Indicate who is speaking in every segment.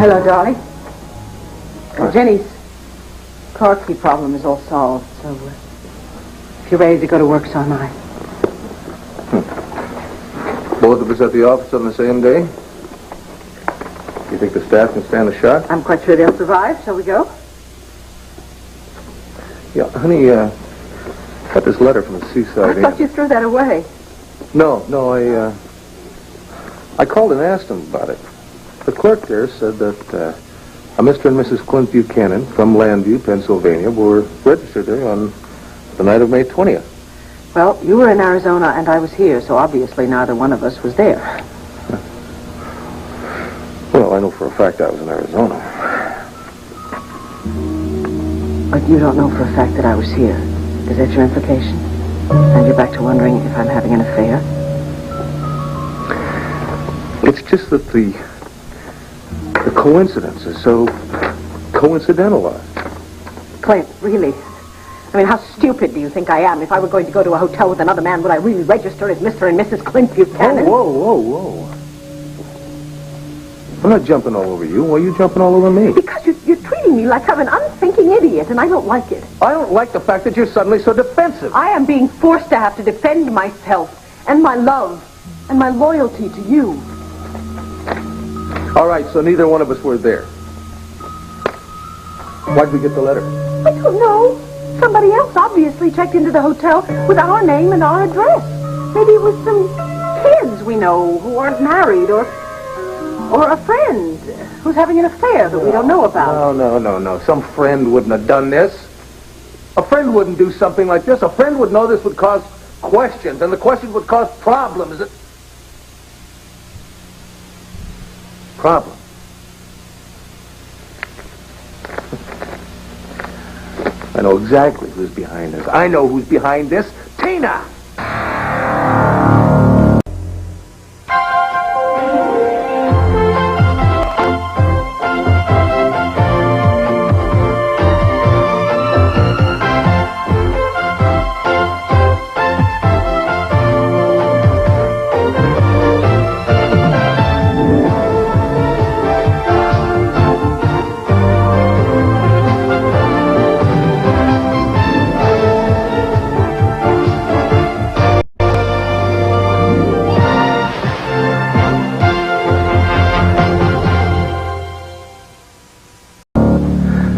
Speaker 1: Hello, darling. Jenny's car key problem is all solved, so if you're ready to go to work, so am I.
Speaker 2: Both of us at the office on the same day? You think the staff can stand the shock?
Speaker 1: I'm quite sure they'll survive. Shall we go?
Speaker 2: Yeah, honey, got this letter from the Seaside Inn.
Speaker 1: I thought you threw that away.
Speaker 2: No, I called and asked him about it. The clerk there said that a Mr. and Mrs. Clint Buchanan from Llanview, Pennsylvania, were registered there on the night of May 20th.
Speaker 1: Well, you were in Arizona and I was here, so obviously neither one of us was there.
Speaker 2: Well, I know for a fact I was in Arizona.
Speaker 1: But you don't know for a fact that I was here. Is that your implication? And you're back to wondering if I'm having an affair?
Speaker 2: It's just that the coincidence is so coincidentalized.
Speaker 1: Clint, really? I mean, how stupid do you think I am? If I were going to go to a hotel with another man, would I really register as Mr. and Mrs. Clint Buchanan?
Speaker 2: Whoa. I'm not jumping all over you. Why are you jumping all over me?
Speaker 1: Because you're treating me like I'm an unthinking idiot, and I don't like it.
Speaker 2: I don't like the fact that you're suddenly so defensive.
Speaker 1: I am being forced to have to defend myself and my love and my loyalty to you.
Speaker 2: All right, so neither one of us were there. Why'd we get the letter?
Speaker 1: I don't know. Somebody else obviously checked into the hotel with our name and our address. Maybe it was some kids we know who aren't married, or a friend who's having an affair that we don't know about.
Speaker 2: No. Some friend wouldn't have done this. A friend wouldn't do something like this. A friend would know this would cause questions, and the questions would cause problems. Problem. I know exactly who's behind this. I know who's behind this. Tina!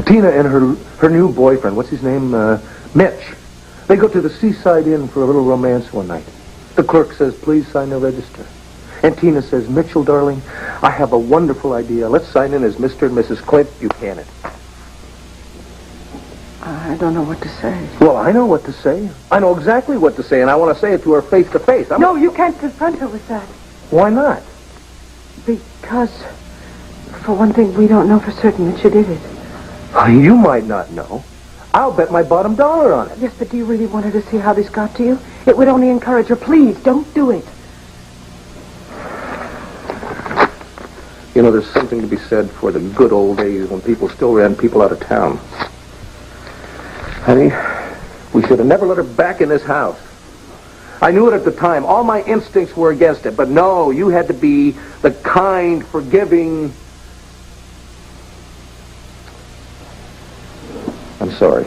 Speaker 2: Tina and her new boyfriend, what's his name? Mitch. They go to the Seaside Inn for a little romance one night. The clerk says, please sign the register. And Tina says, Mitchell, darling, I have a wonderful idea. Let's sign in as Mr. and Mrs. Clint Buchanan.
Speaker 1: I don't know what to say.
Speaker 2: Well, I know what to say. I know exactly what to say, and I want to say it to her face to face.
Speaker 1: No, you can't confront her with that.
Speaker 2: Why not?
Speaker 1: Because, for one thing, we don't know for certain that you did it.
Speaker 2: You might not know. I'll bet my bottom dollar on it.
Speaker 1: Yes, but do you really want her to see how this got to you? It would only encourage her. Please, don't do it.
Speaker 2: You know, there's something to be said for the good old days when people still ran people out of town. Honey, we should have never let her back in this house. I knew it at the time. All my instincts were against it. But no, you had to be the kind, forgiving... I'm sorry.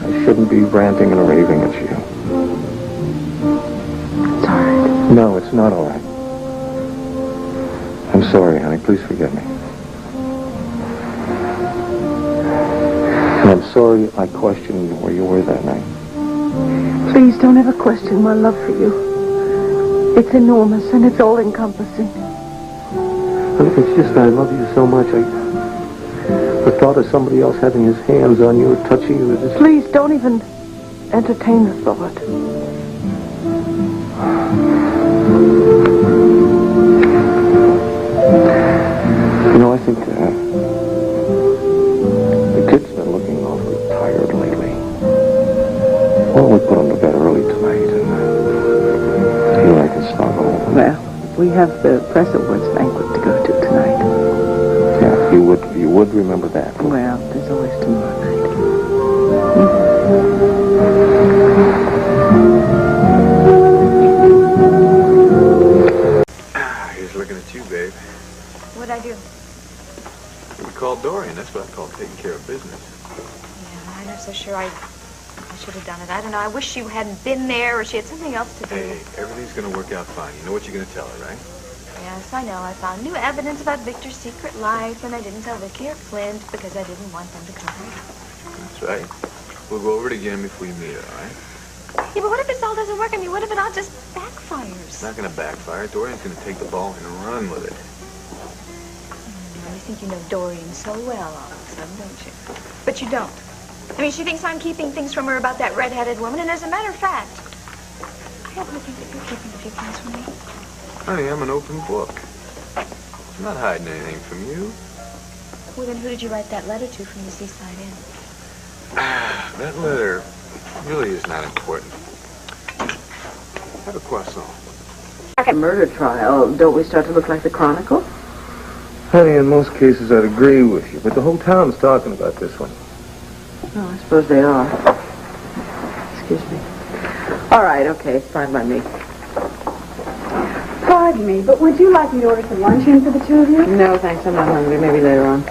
Speaker 2: I shouldn't be ranting and raving at you.
Speaker 1: It's all right.
Speaker 2: No, it's not all right. I'm sorry, honey. Please forgive me. And I'm sorry I questioned where you were that night.
Speaker 1: Please don't ever question my love for you. It's enormous and it's all-encompassing.
Speaker 2: It's just I love you so much. The thought of somebody else having his hands on you or touching you is just...
Speaker 1: Please don't even entertain the thought.
Speaker 2: You know, I think the kid's been looking awfully tired lately. Why don't we put him to bed early tonight and you and I can snuggle over?
Speaker 1: Well, we have the press awards banquet to go to tonight.
Speaker 2: Yeah, you would remember that.
Speaker 1: Well, there's always tomorrow night.
Speaker 3: I should have done it. I don't know. I wish she hadn't been there or she had something else to do.
Speaker 4: Hey, everything's going to work out fine. You know what you're going to tell her, right?
Speaker 3: Yes, I know. I found new evidence about Victor's secret life, and I didn't tell Viki or Clint because I didn't want them to come.
Speaker 4: That's right. We'll go over it again before you meet her, all right?
Speaker 3: Yeah, but what if this all doesn't work? I mean, what if it all just
Speaker 4: It's
Speaker 3: backfires?
Speaker 4: not going to backfire. Dorian's going to take the ball and run with it.
Speaker 3: You think you know Dorian so well all of a sudden, don't you? But you don't. I mean, she thinks I'm keeping things from her about that red-headed woman, and as a matter of fact, I happen to think that you're keeping a few things from me.
Speaker 4: Honey, I'm an open book. I'm not hiding anything from you.
Speaker 3: Well, then who did you write that letter to from the Seaside Inn?
Speaker 4: That letter really is not important. Have a croissant.
Speaker 1: Murder trial. Don't we start to look like the Chronicle?
Speaker 2: Honey, in most cases I'd agree with you, but the whole town's talking about this one.
Speaker 1: Oh, I suppose they are. Excuse me. All right, okay, fine by me.
Speaker 5: Pardon me, but would you like me to order some luncheon for the two of you?
Speaker 1: No, thanks, I'm not hungry. Maybe later on.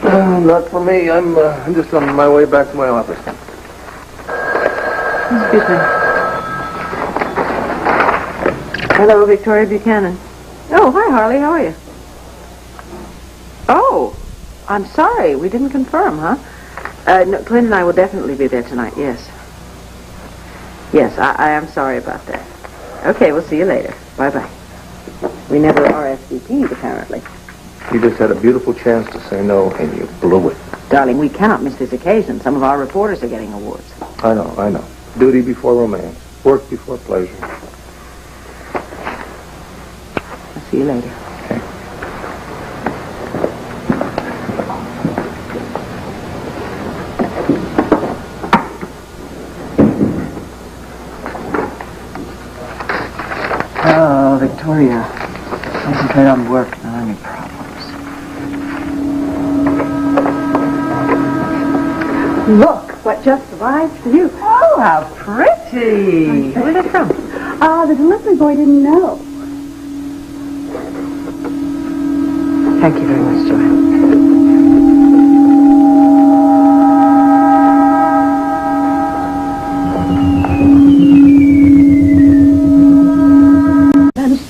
Speaker 2: Not for me. I'm just on my way back to my office.
Speaker 1: Excuse me. Hello, Victoria Buchanan. Oh, hi, Harley. How are you? Oh, I'm sorry. We didn't confirm, huh? No, Clint and I will definitely be there tonight, yes. Yes, I am sorry about that. Okay, we'll see you later. Bye-bye. We never RSVP'd, apparently.
Speaker 2: You just had a beautiful chance to say no, and you blew it.
Speaker 1: Darling, we cannot miss this occasion. Some of our reporters are getting awards.
Speaker 2: I know. Duty before romance. Work before pleasure.
Speaker 1: I'll see you later.
Speaker 2: Okay.
Speaker 1: Oh, Victoria. Concentrate on work, not on your problems.
Speaker 5: Look, what just arrived for you.
Speaker 1: Oh, how pretty. Where's it from?
Speaker 5: The delivery boy didn't know.
Speaker 1: Thank you very much, Joanne.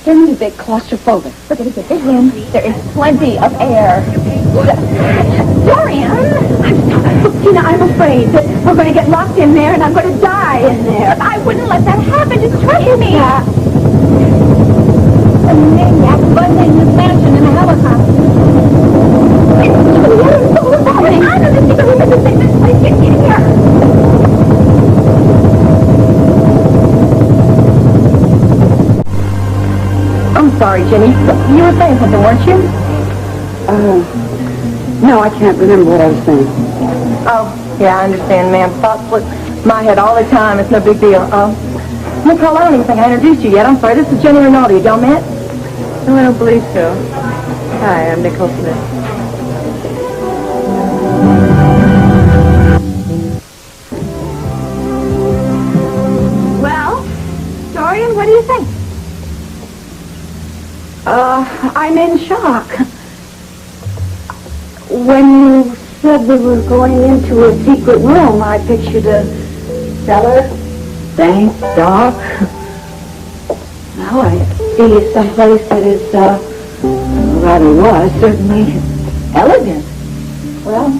Speaker 5: It's a bit claustrophobic.
Speaker 3: Look, it's a big room. There is plenty of air.
Speaker 5: Dorian! Tina, I'm afraid that we're going to get locked in there and I'm going to die in there.
Speaker 3: I wouldn't let that happen. Just trust me.
Speaker 5: A maniac bundling this mansion in a helicopter. What's happening? I know the secret room is the safest place. Get in here.
Speaker 1: I'm sorry, Jenny. You were saying something, weren't you?
Speaker 5: No, I can't remember what I was saying.
Speaker 1: Oh, yeah, I understand, ma'am. Thoughts slip my head all the time. It's no big deal. Miss Hall, I don't even think I introduced you yet. I'm sorry. This is Jenny Rinaldi. You don't met? No, I don't believe so. Hi, I'm Nicole Smith.
Speaker 3: Well, Dorian, what do you think?
Speaker 5: I'm in shock. When you said we were going into a secret room, I pictured a cellar, dank, dark. Now I see someplace that is, rather was, certainly elegant.
Speaker 3: Well,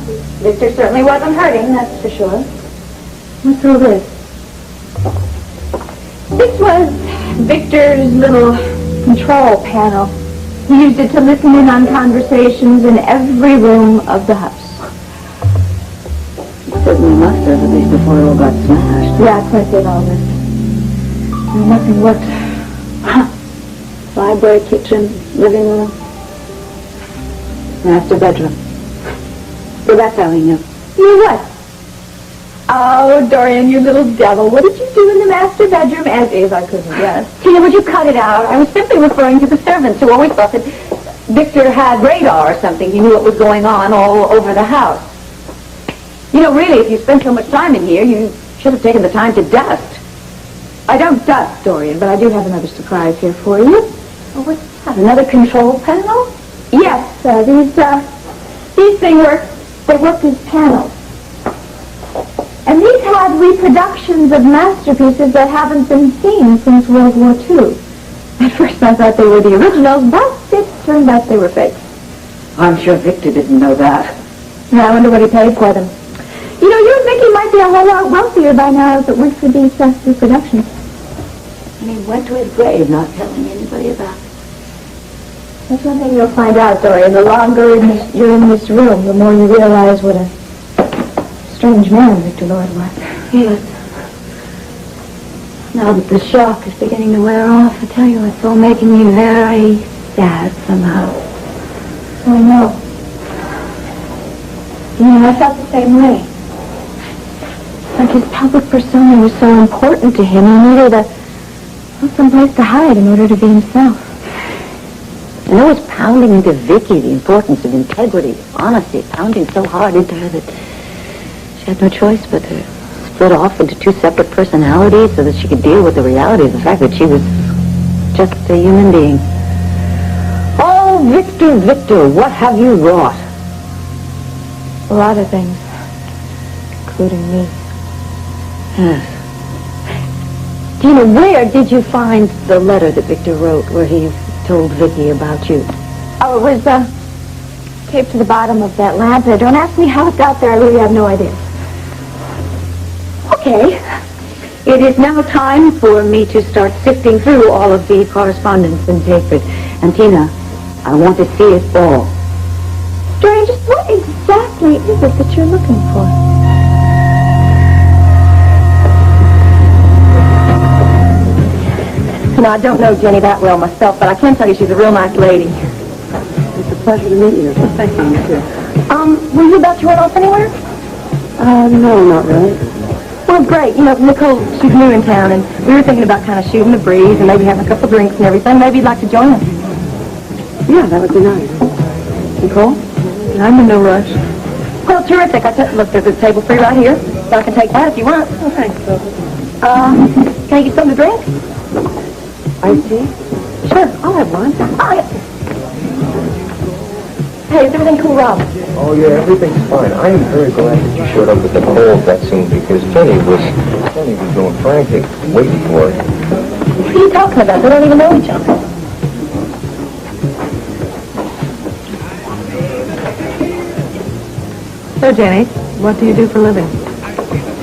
Speaker 3: Victor certainly wasn't hurting, that's for sure.
Speaker 5: What's all this?
Speaker 3: This was Victor's little control panel. He used it to listen in on conversations in every room of the house.
Speaker 5: He certainly must have, at least before it all got smashed.
Speaker 3: Yeah, Clint did all this.
Speaker 5: And nothing but library, kitchen, living room, master bedroom. So that's how he knew.
Speaker 3: You what? Oh, Dorian, you little devil. What did you do in the master bedroom? As is, I couldn't guess. Tina, would you cut it out? I was simply referring to the servants who always thought that Victor had radar or something. He knew what was going on all over the house. You know, really, if you spent so much time in here, you should have taken the time to dust. I don't dust, Dorian, but I do have another surprise here for you.
Speaker 5: Oh, what's that? Another control panel?
Speaker 3: Yes, these things work. They work as panels. And these had reproductions of masterpieces that haven't been seen since World War II. At first I thought they were the originals, but it turned out they were fakes.
Speaker 5: I'm sure Victor didn't know that.
Speaker 3: Yeah, I wonder what he paid for them. You know, you and Viki might be a whole lot wealthier by now if it weren't for these reproductions.
Speaker 5: And he went to his grave not telling anybody about it.
Speaker 3: That's one thing you'll find out, Dorian. The longer you're in this room, the more you realize what a strange man Victor Lord was.
Speaker 5: Yes. Now that the shock is beginning to wear off, I tell you, it's all making me very sad somehow.
Speaker 3: I know. You know, I felt the same way. Like his public persona was so important to him, he needed some place to hide in order to be himself.
Speaker 5: And it was pounding into Viki the importance of integrity, honesty, pounding so hard into her that she had no choice but to split off into two separate personalities so that she could deal with the reality of the fact that she was just a human being. Oh, Victor, Victor, what have you wrought?
Speaker 3: A lot of things, including me.
Speaker 5: Yes. Tina, where did you find the letter that Victor wrote where he told Viki about you?
Speaker 3: Oh, it was taped to the bottom of that lamp there. Don't ask me how it got there. I really have no idea.
Speaker 5: Okay. It is now time for me to start sifting through all of the correspondence and papers. And Tina, I want to see it all.
Speaker 3: Dorian, just what exactly is it that you're looking for?
Speaker 1: You know, I don't know Jenny that well myself, but I can tell you she's a real nice lady.
Speaker 5: It's a pleasure to meet you.
Speaker 1: Thank you, you too. Were you about to run off anywhere?
Speaker 5: No, not really.
Speaker 1: Well, great. You know, Nicole, she's new in town, and we were thinking about kind of shooting the breeze and maybe having a couple drinks and everything. Maybe you'd like to join us.
Speaker 5: Yeah, that would be nice. Nicole?
Speaker 1: I'm in no rush. Well, terrific. Look, there's a table free right here. So I can take that if you want. Oh, thanks. Can I get something to drink?
Speaker 5: Iced tea?
Speaker 1: Sure, I'll have one. Oh, yeah. Hey, is everything cool, Rob?
Speaker 2: Oh, yeah, everything's fine. I am very glad that you showed up with the cold that soon because Jenny was going frantic waiting for it.
Speaker 1: What are you talking about? They don't even know each other. So, Jenny, what do you do for a living?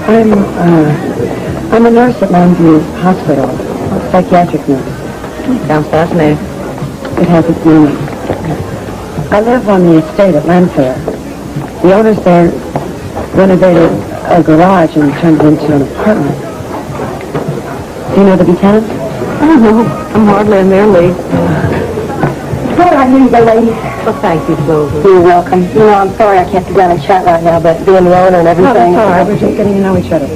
Speaker 5: I'm a nurse at Llanview Hospital, a psychiatric nurse.
Speaker 1: Sounds fascinating.
Speaker 5: It has its meaning. I live on the estate at Llanview. The owners there renovated a garage and turned it into an apartment. Do you know the Buchanans?
Speaker 1: I don't know. I'm hardly in their league. Go right here, you go, ladies. Well, thank you, Clover. You're welcome. You know, I'm sorry I can't sit down and chat right now, but being the owner and everything...
Speaker 5: No, that's all right. We're just getting to know each other.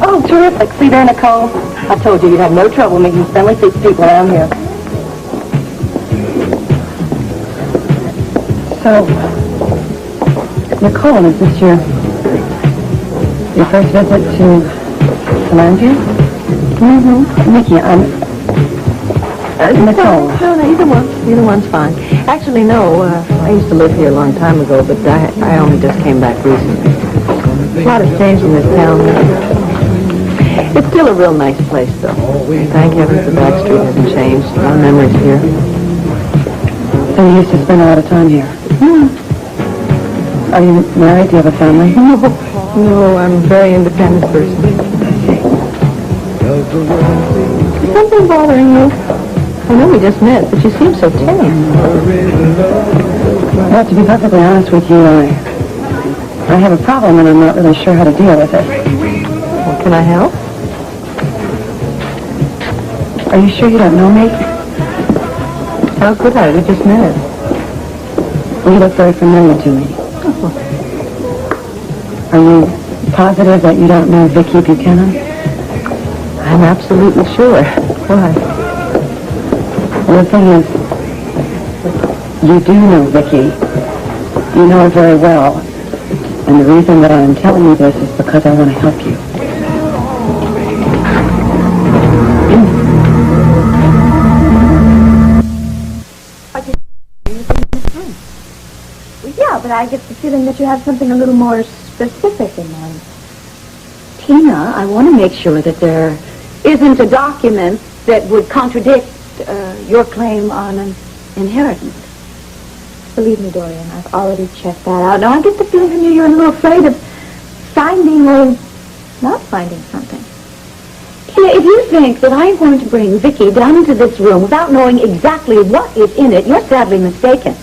Speaker 1: Oh, terrific. See there, Nicole? I told you you'd have no trouble meeting friendly people around here.
Speaker 5: So, Nicole, is this your first visit to Llanview?
Speaker 1: Mm-hmm.
Speaker 5: Niki, Nicole.
Speaker 1: No, either one's fine. Actually, no, I used to live here a long time ago, but I only just came back recently. A lot has changed in this town. It's still a real nice place, though. Thank heavens the back street hasn't changed. A lot of memories here.
Speaker 5: So you used to spend a lot of time here? Are you married? Do you have a family?
Speaker 1: No, I'm a very independent person. Is something bothering you? I know we just met, but you seem so tame.
Speaker 5: Well, to be perfectly honest with you, I have a problem and I'm not really sure how to deal with it.
Speaker 1: Well, can I help?
Speaker 5: Are you sure you don't know me?
Speaker 1: How could I? We just met.
Speaker 5: Well, you look very familiar to me. Are you positive that you don't know Viki Buchanan?
Speaker 1: I'm absolutely sure. Why?
Speaker 5: Well, the thing is, you do know Viki. You know her very well. And the reason that I'm telling you this is because I want to help you.
Speaker 3: Well, yeah, but I get the feeling that you have something a little more specific in mind.
Speaker 5: Tina, I want to make sure that there isn't a document that would contradict your claim on an inheritance.
Speaker 3: Believe me, Dorian, I've already checked that out. Now, I get the feeling from you you're a little afraid of finding or not finding something.
Speaker 5: Tina, if you think that I'm going to bring Viki down into this room without knowing exactly what is in it, you're sadly mistaken.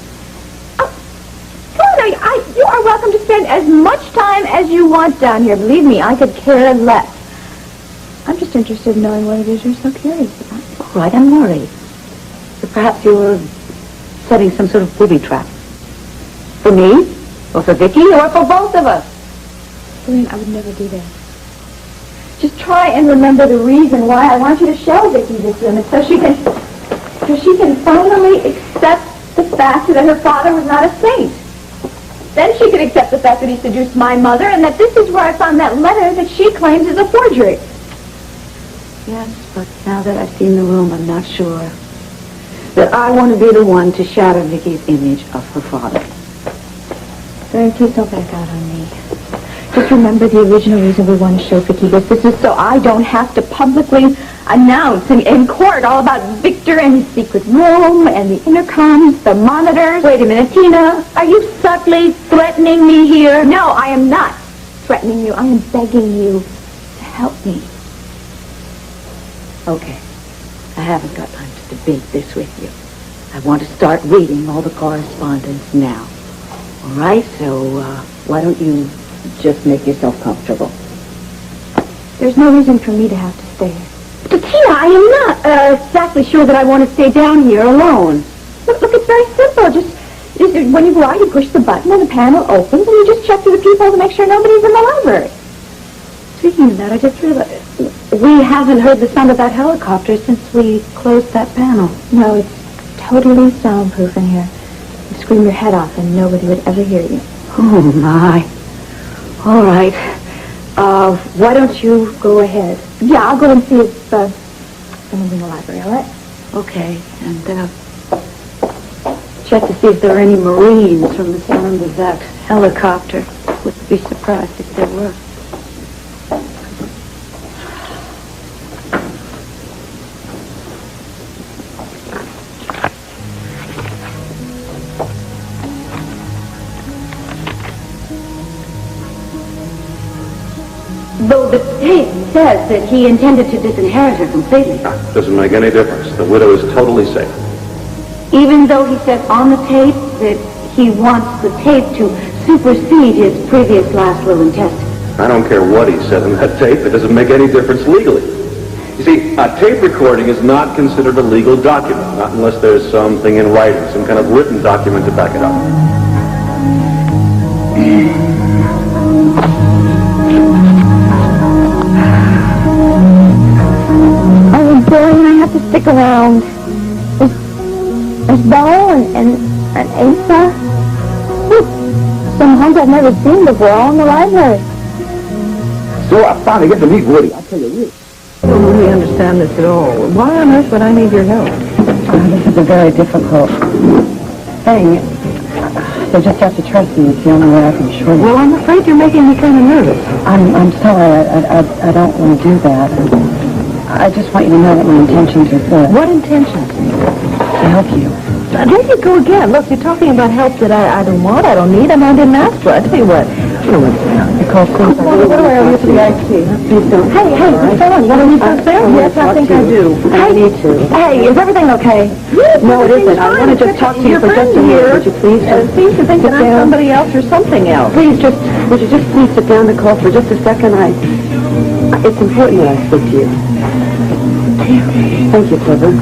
Speaker 3: You are welcome to spend as much time as you want down here. Believe me, I could care less. I'm just interested in knowing what it is you're so curious about.
Speaker 5: All right, I'm worried. So perhaps you were setting some sort of booby trap. For me? Or for Viki? Or for both of us?
Speaker 3: Dorian, I would never do that. Just try and remember the reason why I want you to show Viki this room. It's so she can finally accept the fact that her father was not a saint. Then she could accept the fact that he seduced my mother and that this is where I found that letter that she claims is a forgery.
Speaker 5: Yes, but now that I've seen the room, I'm not sure that I want to be the one to shatter Viki's image of her father.
Speaker 3: Dorian, please don't back out on me. Just remember the original reason we want to show Viki this. This is so I don't have to publicly announce in court all about Victor and his secret room and the intercoms, the monitors.
Speaker 5: Wait a minute, Tina. Are you subtly threatening me here?
Speaker 3: No, I am not threatening you. I am begging you to help me.
Speaker 5: Okay. I haven't got time to debate this with you. I want to start reading all the correspondence now. All right? So, why don't you just make yourself comfortable?
Speaker 3: There's no reason for me to have to stay here.
Speaker 5: But Tina, I am not exactly sure that I want to stay down here alone.
Speaker 3: Look, it's very simple. Just when you go out, you push the button and the panel opens and you just check through the people to make sure nobody's in the library.
Speaker 5: Speaking of that, I just realized we haven't heard the sound of that helicopter since we closed that panel.
Speaker 3: No, it's totally soundproof in here. You scream your head off and nobody would ever hear you.
Speaker 5: Oh, my. All right. Why don't you go ahead?
Speaker 3: Yeah, I'll go and see if someone's in the library, all right?
Speaker 5: Okay, and check to see if there are any Marines from the sound of that helicopter. Wouldn't be surprised if there were. Though the tape says that he intended to disinherit her completely.
Speaker 6: Doesn't make any difference. The widow is totally safe.
Speaker 5: Even though he said on the tape that he wants the tape to supersede his previous last will and testament.
Speaker 6: I don't care what he said in that tape. It doesn't make any difference legally. You see, a tape recording is not considered a legal document, not unless there's something in writing, some kind of written document to back it up.
Speaker 3: Oh, Dorian, I have to stick around. There's Bo and Asa. Some homes I've never seen before, all in the library.
Speaker 2: So I finally get to meet Woody. I tell you, really.
Speaker 1: I don't really understand this at all. Why on earth would I need your help?
Speaker 7: This is a very difficult thing. They just have to trust me. It's the only way I can assure you.
Speaker 1: Well, I'm afraid you're making me kind of nervous.
Speaker 7: I'm sorry. I don't want to do that. I just want you to know that my intentions are good.
Speaker 1: What intentions?
Speaker 7: To help you.
Speaker 1: There you go again. Look, you're talking about help that I don't want, I don't need, and I didn't ask for. I tell you what.
Speaker 7: It's called Clint.
Speaker 1: What do I owe you for the iced tea?
Speaker 7: Please don't.
Speaker 1: Hey, phone. You want to leave us there? Yes, I think I do.
Speaker 7: I need to.
Speaker 1: Hey, is everything okay?
Speaker 7: No, it isn't. I want to just talk to you for just a minute. Would you please just
Speaker 1: seems to think that I'm somebody else or something else.
Speaker 7: would you just please sit down to call for just a second? It's important that I speak to you. Thank you, Clipper.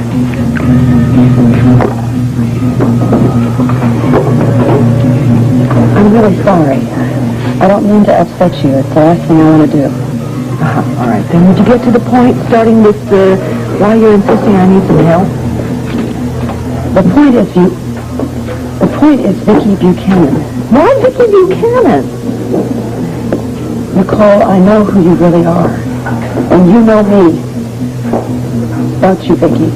Speaker 7: I'm really sorry. I don't mean to upset you. It's the last thing I want to do.
Speaker 1: All right, then would you get to the point, starting with why you're insisting I need some help?
Speaker 7: The point is Viki Buchanan.
Speaker 1: Why Viki Buchanan?
Speaker 7: Nicole, I know who you really are. And you know me. Don't you, Viki?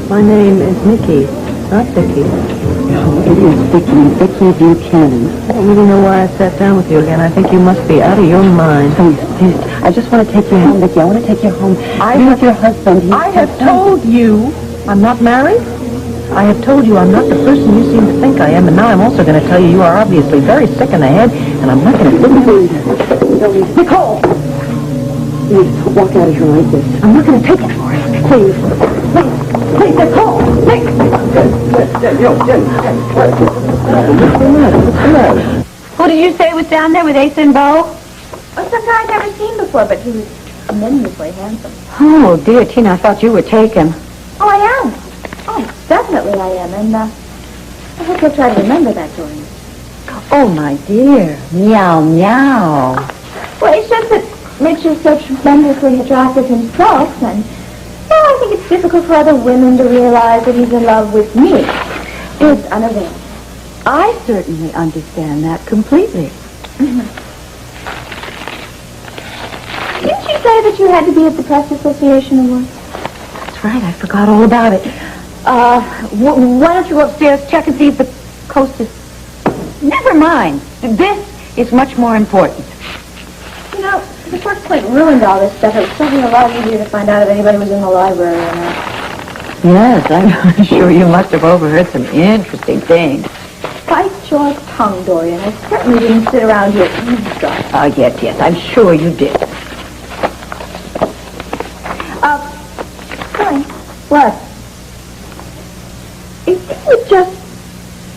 Speaker 1: My name is Niki.
Speaker 8: not Viki.
Speaker 7: No, it is Viki Buchanan.
Speaker 8: I don't really know why I sat down with you again. I think you must be out of your mind.
Speaker 7: Please, I just want to take you home, Viki. I want to take you home. You with your husband.
Speaker 8: I have told you I'm not married. I have told you I'm not the person you seem to think I am, and now I'm also going to tell you you are obviously very sick in the head, and I'm not going to sit with you.
Speaker 7: Nicole! Please, don't walk out of here like this. I'm not going to take it for it. Please. Please, Nicole! Please!
Speaker 3: Who did you say was down there with Ace and Bo? Oh, some guy I've never seen before, but he was tremendously handsome.
Speaker 5: Oh, dear, Tina, I thought you were taken.
Speaker 3: Oh, I am. Oh, definitely I am, and I hope you'll try to remember that, Dorian.
Speaker 5: Oh, my dear. Meow, meow.
Speaker 3: Well, it's just that Mitch is so tremendously attractive himself, and I think it's difficult for other women to realize that he's in love with me. It's unavailing.
Speaker 5: I certainly understand that completely.
Speaker 3: Didn't you say that you had to be at the Press Association Awards?
Speaker 5: That's right, I forgot all about it. Why don't you go upstairs, check and see if the coast is... Never mind. This is much more important.
Speaker 3: You know, before Clint ruined all this stuff, it was certainly a lot easier to find out if anybody was in the library or not.
Speaker 5: Yes, I'm sure you must have overheard some interesting things.
Speaker 3: Bite your tongue, Dorian. I certainly didn't sit around here eavesdropping.
Speaker 5: Oh, yes, I'm sure you did.
Speaker 3: Clint.
Speaker 5: What?
Speaker 3: If you would just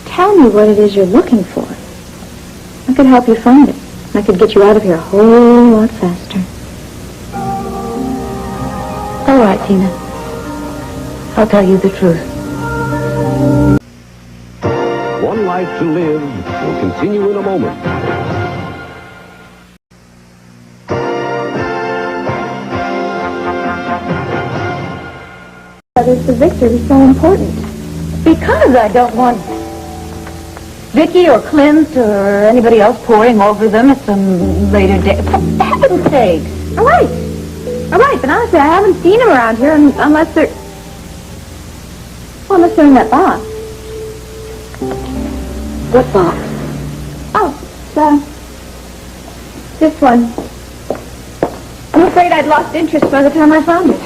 Speaker 3: tell me what it is you're looking for, I could help you find it. I could get you out of here a whole lot faster.
Speaker 5: All right, Tina. I'll tell you the truth.
Speaker 9: One Life to Live will continue in a moment.
Speaker 3: Brothers to Victor is so important.
Speaker 5: Because I don't want Viki or Clint or anybody else poring over them at some later day. For heaven's sakes.
Speaker 3: All right, but honestly, I haven't seen them around here unless they're... Well, unless they're in that box.
Speaker 7: What box?
Speaker 3: Oh, this one. I'm afraid I'd lost interest by the time I found it.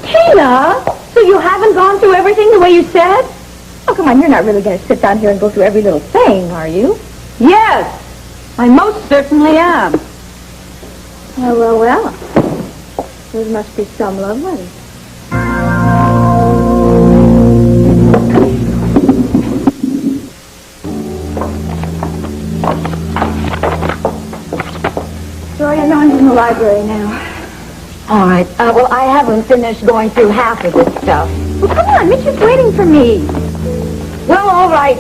Speaker 3: Tina! So you haven't gone through everything the way you said? Oh, come on, you're not really going to sit down here and go through every little thing, are you?
Speaker 5: Yes, I most certainly am.
Speaker 3: Well. There must be some love letters. Dorian, no one's in the library now.
Speaker 5: All right. Well, I haven't finished going through half of this stuff.
Speaker 3: Well, come on, Mitch is waiting for me.
Speaker 5: Well, all right.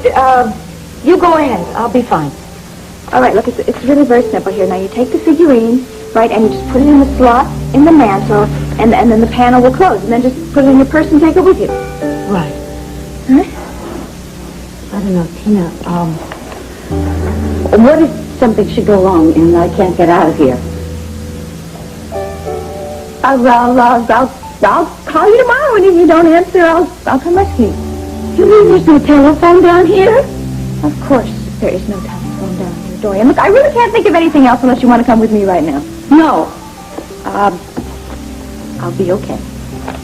Speaker 5: You go ahead. I'll be fine.
Speaker 3: All right, look, it's really very simple here. Now, you take the figurine, right, and you just put it in the slot in the mantle, and then the panel will close. And then just put it in your purse and take it with you.
Speaker 5: Right.
Speaker 3: Huh?
Speaker 5: I don't know, Tina. What if something should go wrong and I can't get out of here?
Speaker 3: I'll call you tomorrow, and if you don't answer, I'll come rescue you.
Speaker 5: You mean there's no telephone down here?
Speaker 3: Of course there is no telephone down here, Dorian. Look, I really can't think of anything else unless you want to come with me right now.
Speaker 5: No. I'll be okay.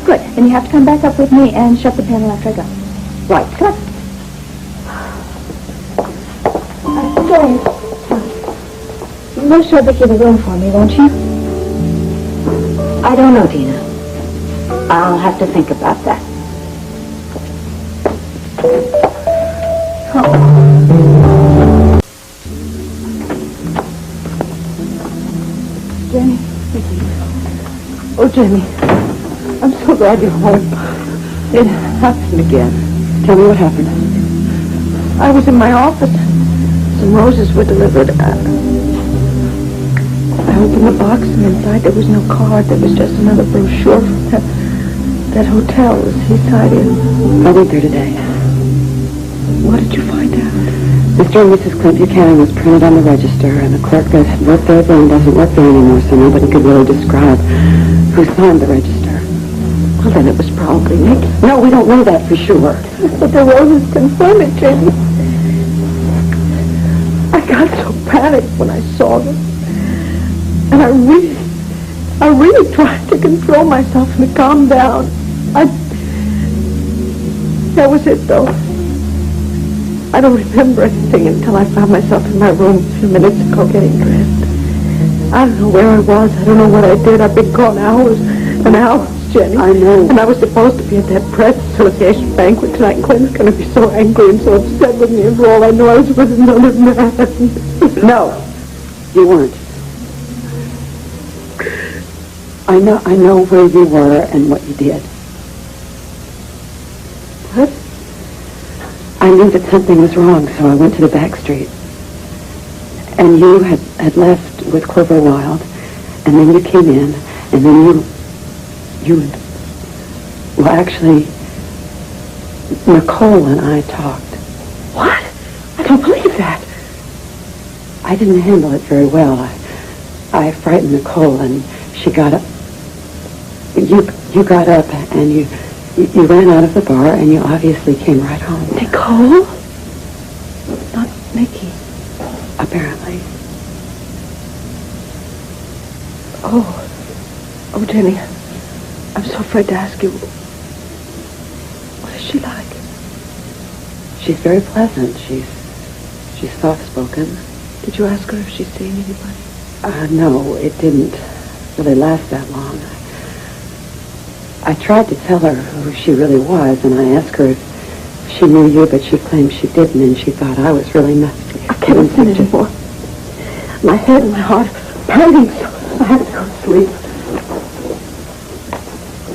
Speaker 3: Good. Then you have to come back up with me and shut the panel after I go.
Speaker 5: Right.
Speaker 3: Come on. Dorian, you'll show Viki the room for me, won't you?
Speaker 5: I don't know, Tina. I'll have to think about that.
Speaker 3: Jenny.
Speaker 8: Oh, Jenny. I'm so glad you're home. It happened again.
Speaker 7: Tell me what happened.
Speaker 8: I was in my office. Some roses were delivered. I opened the box, and inside there was no card. There was just another brochure from that hotel, the Seaside Inn.
Speaker 7: I went there today.
Speaker 8: What did you find out?
Speaker 7: Mr. and Mrs. Clint Buchanan was printed on the register, and the clerk that had worked there then doesn't work there anymore, so nobody could really describe who signed the register.
Speaker 8: Well, then it was probably Niki.
Speaker 7: No, we don't know that for sure.
Speaker 1: But the roses confirm it, Jenny. I got so panicked when I saw them. And I really tried to control myself and to calm down. That was it, though. I don't remember anything until I found myself in my room a few minutes ago getting dressed. I don't know where I was. I don't know what I did. I've been gone hours and hours, Jenny.
Speaker 7: I know.
Speaker 1: And I was supposed to be at that press association banquet tonight. And Clint's going to be so angry and so upset with me. And for all I know, I was with another man.
Speaker 7: No, you weren't. I know where you were and what you did.
Speaker 1: What?
Speaker 7: I knew that something was wrong, so I went to the back street. And you had left with Clover Wild, and then you came in, and then well, actually, Nicole and I talked.
Speaker 1: What? I don't believe that.
Speaker 7: I didn't handle it very well. I frightened Nicole, and she got up. You got up, and you ran out of the bar, and you obviously came right home.
Speaker 1: Nicole? Not Niki.
Speaker 7: Apparently.
Speaker 1: Oh, Jenny, I'm so afraid to ask you. What is she like?
Speaker 7: She's very pleasant. She's soft-spoken.
Speaker 1: Did you ask her if she's seeing anybody?
Speaker 7: No, it didn't really last that long. I tried to tell her who she really was, and I asked her if she knew you, but she claimed she didn't, and she thought I was really nuts.
Speaker 1: I can't listen anymore. My head and my heart pounding so I have to go to sleep.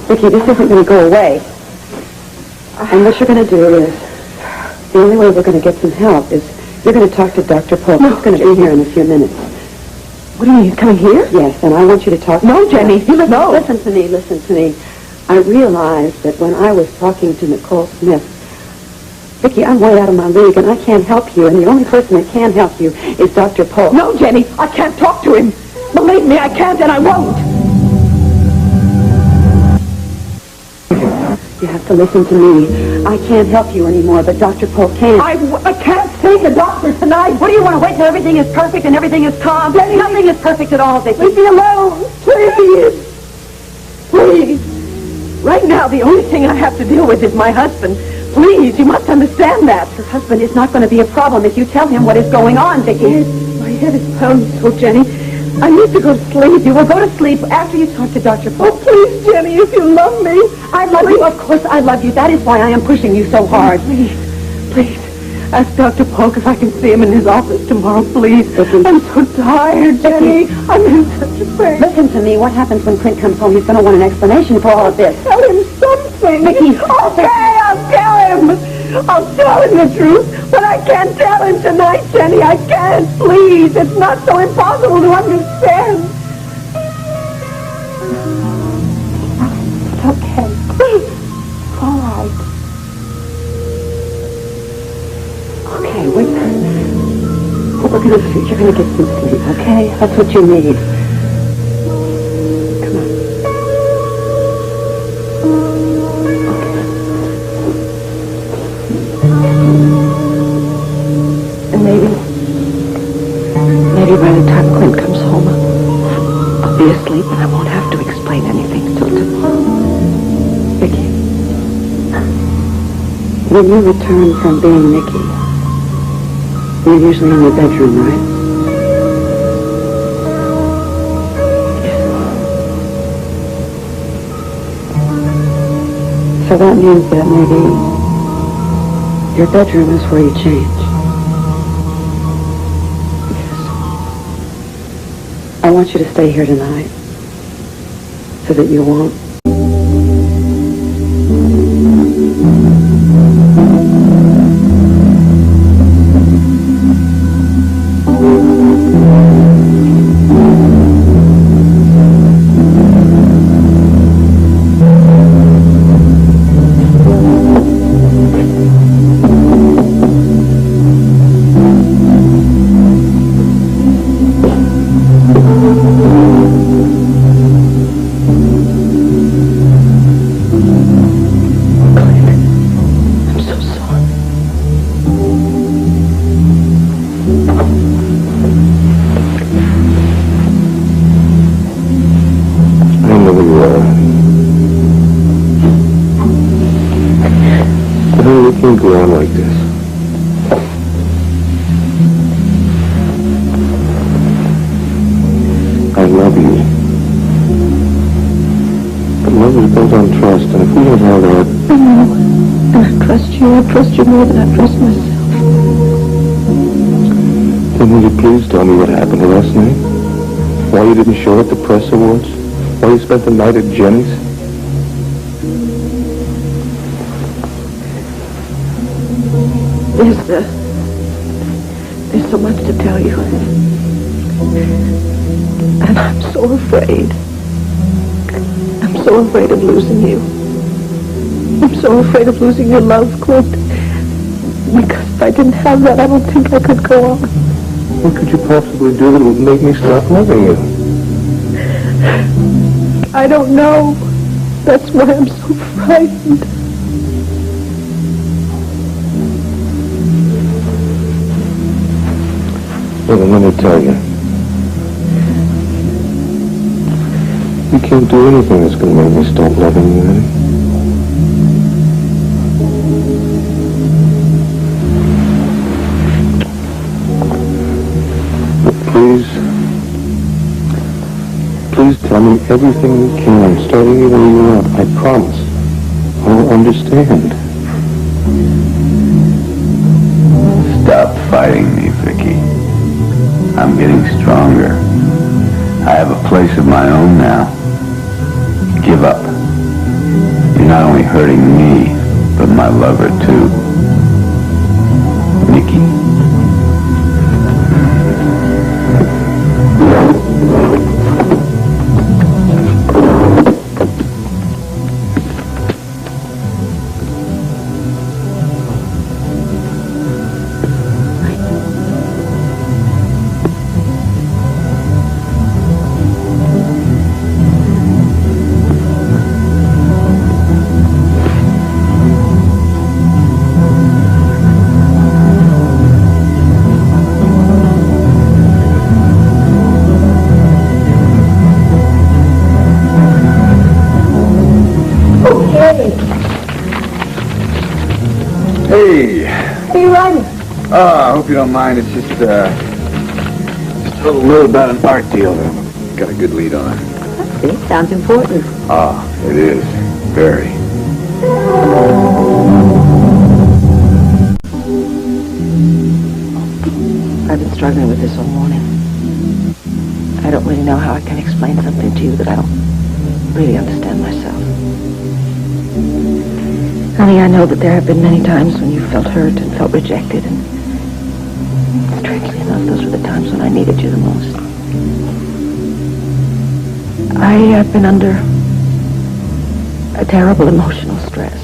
Speaker 7: Viki, this isn't going to go away. And what you're going to do is, the only way we're going to get some help is you're going to talk to Dr. Polk. He's going to be here in a few minutes.
Speaker 1: What do you mean, he's coming here?
Speaker 7: Yes, and I want you to talk to
Speaker 1: No,
Speaker 7: him.
Speaker 1: Jenny, no.
Speaker 7: Listen to me. I realized that when I was talking to Nicole Smith, Viki, I'm way out of my league, and I can't help you, and the only person that can help you is Dr. Polk.
Speaker 1: No, Jenny, I can't talk to him. Believe me, I can't, and I won't.
Speaker 7: You have to listen to me. I can't help you anymore, but Dr. Polk can.
Speaker 1: I can't see the doctor tonight.
Speaker 3: What do you want to wait till everything is perfect and everything is calm?
Speaker 1: Jenny,
Speaker 3: Nothing is perfect at all, Viki.
Speaker 1: Leave me alone, please. Please. Right now, the only thing I have to deal with is my husband. Please, you must understand that.
Speaker 3: Your husband is not going to be a problem if you tell him what is going on, Viki.
Speaker 1: My head is pounding so, Jenny. I need to go to sleep.
Speaker 3: You will go to sleep after you talk to Dr. Polk.
Speaker 1: Oh, please, Jenny, if you love me.
Speaker 3: I love you. Of course I love you. That is why I am pushing you so hard.
Speaker 1: Please, ask Dr. Polk if I can see him in his office tomorrow, please. I'm so tired, Jenny. I'm in such a pain.
Speaker 3: Listen to me. What happens when Clint comes home? He's going to want an explanation for all of this.
Speaker 1: Tell him something.
Speaker 3: Viki.
Speaker 1: Okay, I'll tell him. I'll tell him the truth, but I can't tell him tonight, Jenny. I can't, please. It's not so impossible to understand. It's okay. All right.
Speaker 7: Okay, wait. What we're going to do, you're going to get some sleep, okay? That's what you need. Come on.
Speaker 1: And maybe by the time Clint comes home, I'll be asleep and I won't have to explain anything till tomorrow.
Speaker 7: Viki, when you return from being Niki, you're usually in your bedroom, right?
Speaker 1: Yes.
Speaker 7: So that means that maybe your bedroom is where you change. I want you to stay here tonight so that you won't.
Speaker 2: love is built on trust, and if we don't have that...
Speaker 8: I know. And I trust you. I trust you more than I trust myself.
Speaker 2: Then will you please tell me what happened last night? Why you didn't show at the press awards? Why you spent the night at Jenny's?
Speaker 8: There's so much to tell you. And I'm so afraid. I'm so afraid of losing you. I'm so afraid of losing your love, Clint. Because if I didn't have that, I don't think I could go on.
Speaker 2: What could you possibly do that would make me stop loving you?
Speaker 8: I don't know. That's why I'm so frightened.
Speaker 2: Well, then let me tell you. You can't do anything that's going to make me stop loving you, Eddie. But please tell me everything you can, starting where you are. I promise. I'll understand.
Speaker 10: Stop fighting me, Viki. I'm getting stronger. I have a place of my own now. Give up. You're not only hurting me, but my lover too. Niki. I hope you don't mind. It's just a little note about an art deal that I've got a good lead on.
Speaker 5: See, sounds important.
Speaker 10: It is. Very.
Speaker 8: I've been struggling with this all morning. I don't really know how I can explain something to you that I don't really understand myself. Honey, I know that there have been many times when you felt hurt and felt rejected, and strangely enough, those were the times when I needed you the most. I have been under a terrible emotional stress.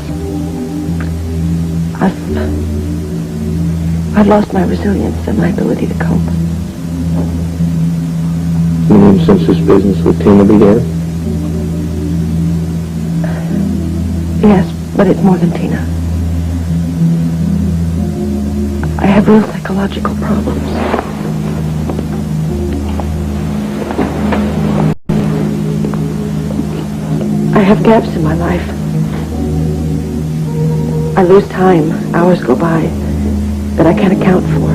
Speaker 8: I've lost my resilience and my ability to cope.
Speaker 2: You mean since this business with Tina began?
Speaker 8: Yes, but it's more than Tina. I have real psychological problems. I have gaps in my life. I lose time. Hours go by that I can't account for.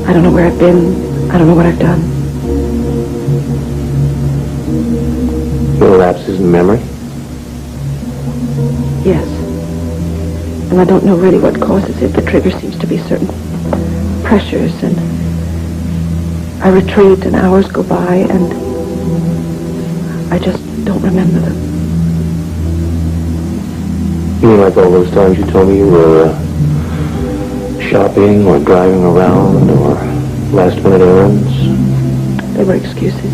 Speaker 8: I don't know where I've been. I don't know what I've done.
Speaker 2: Little lapses in memory?
Speaker 8: Yes. And I don't know really what causes it. The trigger seems to be certain pressures, and I retreat and hours go by and I just don't remember them.
Speaker 2: You mean like all those times you told me you were shopping or driving around or last-minute errands?
Speaker 8: They were excuses.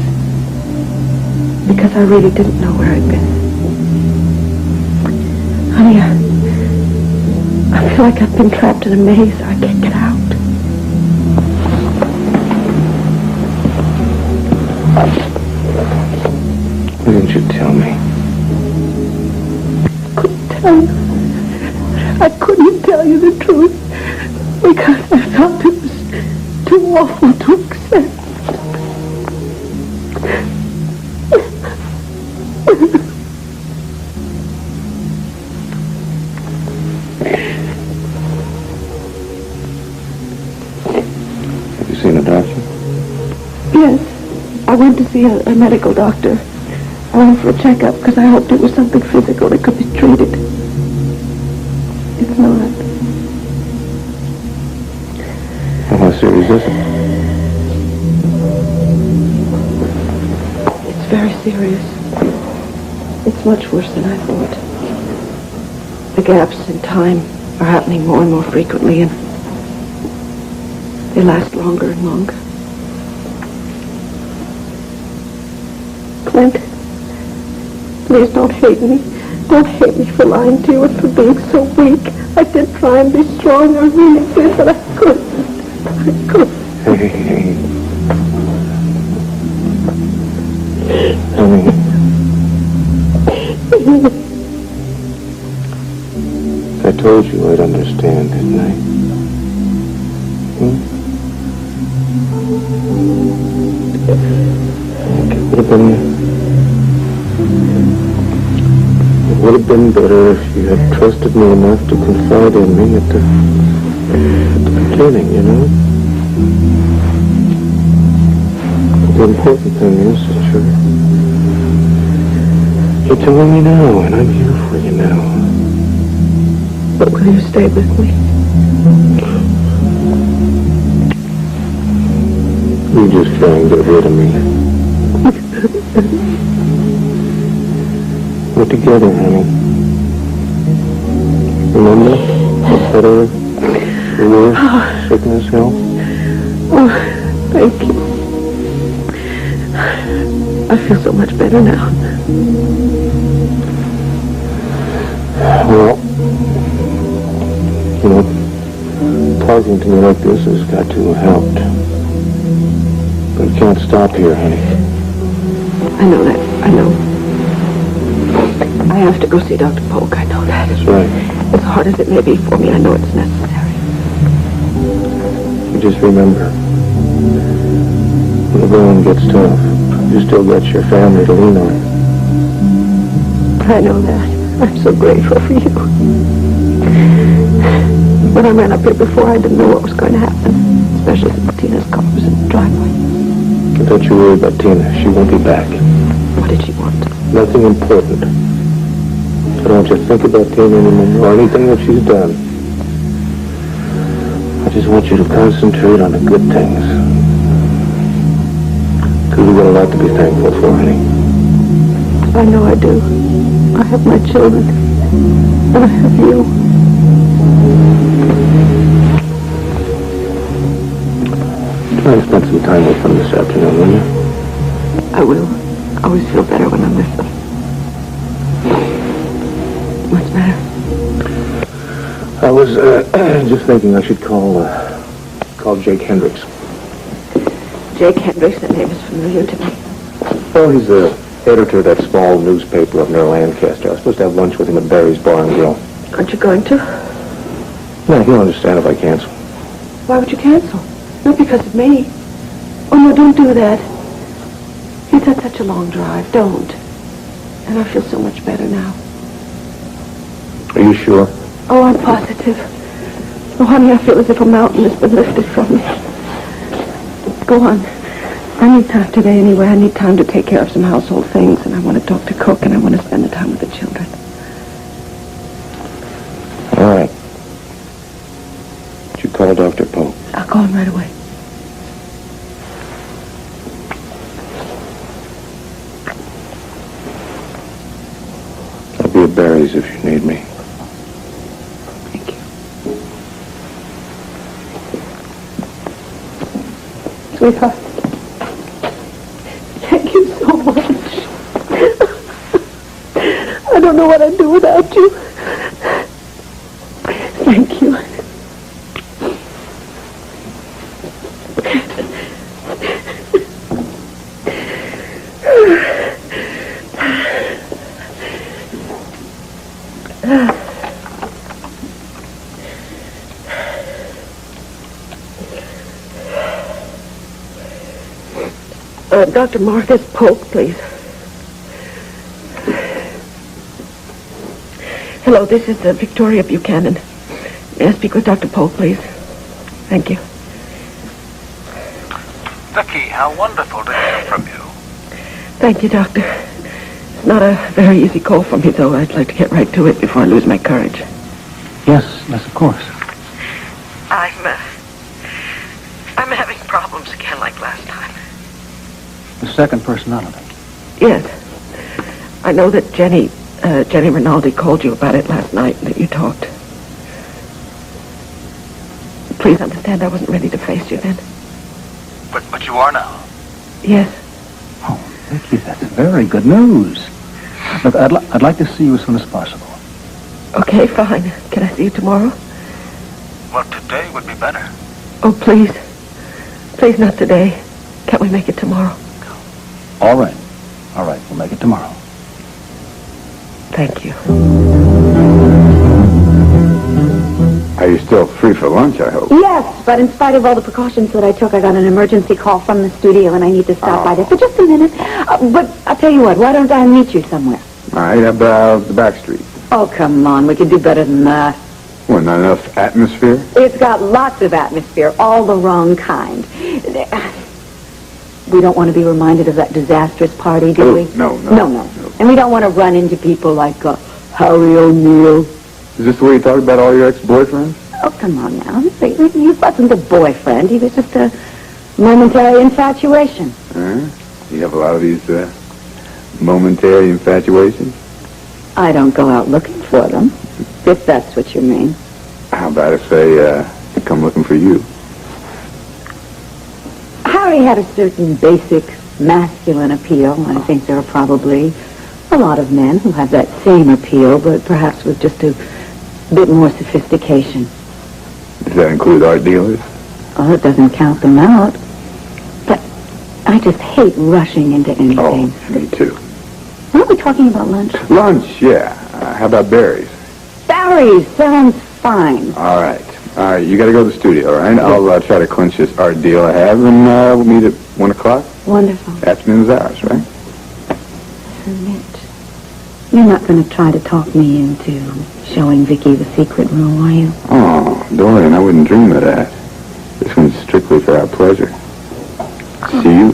Speaker 8: Because I really didn't know where I'd been. Honey, I feel like I've been trapped in a maze. I can't get out.
Speaker 2: Why didn't you tell me?
Speaker 8: I couldn't tell you the truth because I felt it was too awful to accept.
Speaker 2: Have you seen a doctor?
Speaker 8: Yes, I went to see a medical doctor. I went for a checkup because I hoped it was something physical that could be treated. It's not.
Speaker 2: How serious is it?
Speaker 8: It's very serious. It's much worse than I thought. The gaps in time are happening more and more frequently, and they last longer and longer. Clint, please don't hate me. Don't hate me for lying to you and for being so weak. I did try and be strong, I really did, but I couldn't.
Speaker 2: Hey. Honey. I told you I'd understand, didn't I? It would have been better if you had trusted me enough to confide in me at the beginning, you know? The important thing is that you're telling me now, and I'm here for you now.
Speaker 8: But will you stay with me?
Speaker 2: You just try and get rid of me. We're together, honey. Remember? Better, worse, sickness, health.
Speaker 8: Oh, thank you. I feel so much better now.
Speaker 2: Well, you know, talking to me like this has got to have helped. But it can't stop here, honey.
Speaker 8: I know that. I know. I have to go see Dr. Polk. I know that.
Speaker 2: That's right.
Speaker 8: As hard as it may be for me, I know it's necessary.
Speaker 2: You just remember, when the going gets tough, you still got your family to lean on.
Speaker 8: I know that. I'm so grateful for you. When I ran up here before, I didn't know what was going to happen, especially since Tina's car was in the driveway.
Speaker 2: Don't you worry about Tina. She won't be back.
Speaker 8: What did she want?
Speaker 2: Nothing important. I don't want you to think about Tina anymore or anything that she's done. I just want you to concentrate on the good things. Because we've got a lot to be thankful for, honey.
Speaker 8: I know I do. I have my children. And I have you.
Speaker 2: Try and spend some time with them this afternoon, will you?
Speaker 8: I will. I always feel better when I'm with them. What's the matter?
Speaker 2: I was just thinking I should call Jake Hendricks.
Speaker 8: Jake Hendricks, that name is familiar to me.
Speaker 2: Oh, he's the editor of that small newspaper up near Lancaster. I was supposed to have lunch with him at Barry's Bar and Grill.
Speaker 8: Aren't you going to?
Speaker 2: No, he'll understand if I cancel.
Speaker 8: Why would you cancel? Not because of me. Oh, no, don't do that. He's had such a long drive. Don't. And I feel so much better now.
Speaker 2: Are you sure?
Speaker 8: Oh, I'm positive. Oh, honey, I feel as if a mountain has been lifted from me. Go on. I need time today anyway. I need time to take care of some household things, and I want to talk to Cook, and I want to spend the time with the children.
Speaker 2: All right. Did you call Dr. Poe?
Speaker 8: I'll call him right away.
Speaker 2: I'll be at Barry's if you need me.
Speaker 8: Thank you. Sweetheart. Thank you so much. I don't know what I'd do without you. Thank you. Dr. Marcus Polk, please. Hello, this is Victoria Buchanan. May I speak with Dr. Polk, please? Thank you.
Speaker 11: Viki, how wonderful to hear from you.
Speaker 8: Thank you, Doctor. It's not a very easy call for me, though. I'd like to get right to it before I lose my courage.
Speaker 2: Yes, of course.
Speaker 8: I'm having problems again like last time.
Speaker 2: The second personality.
Speaker 8: Yes. I know that Jenny Rinaldi called you about it last night and that you talked. Please understand I wasn't ready to face you then.
Speaker 10: But you are now.
Speaker 8: Yes.
Speaker 2: Oh, Viki, that's very good news. Look, I'd like to see you as soon as possible.
Speaker 8: Okay, fine. Can I see you tomorrow?
Speaker 10: Well, today would be better.
Speaker 8: Oh, please. Please, not today. Can't we make it tomorrow?
Speaker 2: All right. We'll make it tomorrow.
Speaker 8: Thank you.
Speaker 10: Are you still free for lunch, I hope?
Speaker 3: Yes, but in spite of all the precautions that I took, I got an emergency call from the studio, and I need to stop by there for just a minute. But I'll tell you what, why don't I meet you somewhere?
Speaker 10: All right, about the back street.
Speaker 3: Oh, come on, we can do better than that.
Speaker 10: Well, not enough atmosphere?
Speaker 3: It's got lots of atmosphere, all the wrong kind. We don't want to be reminded of that disastrous party, do we?
Speaker 10: No.
Speaker 3: And we don't want to run into people like Harry O'Neill.
Speaker 10: Is this the way you talk about all your ex-boyfriends?
Speaker 3: Oh, come on now. He wasn't a boyfriend. He was just a momentary infatuation.
Speaker 10: You have a lot of these momentary infatuations?
Speaker 3: I don't go out looking for them, if that's what you mean.
Speaker 10: How about if they come looking for you?
Speaker 3: Harry had a certain basic masculine appeal. I think there are probably a lot of men who have that same appeal, but perhaps with just a bit more sophistication.
Speaker 10: Does that include art dealers?
Speaker 3: Oh, it doesn't count them out. But I just hate rushing into anything.
Speaker 10: Oh, me too.
Speaker 3: Aren't we talking about lunch?
Speaker 10: Lunch, yeah. How about berries?
Speaker 3: Berries sounds fine.
Speaker 10: All right, you got to go to the studio, all right? I'll try to clinch this art deal I have, and we'll meet at 1 o'clock.
Speaker 3: Wonderful.
Speaker 10: Afternoon's ours, right?
Speaker 3: Mitch, you're not going to try to talk me into showing Viki the secret room, are you?
Speaker 10: Oh, Dorian, I wouldn't dream of that. This one's strictly for our pleasure. See you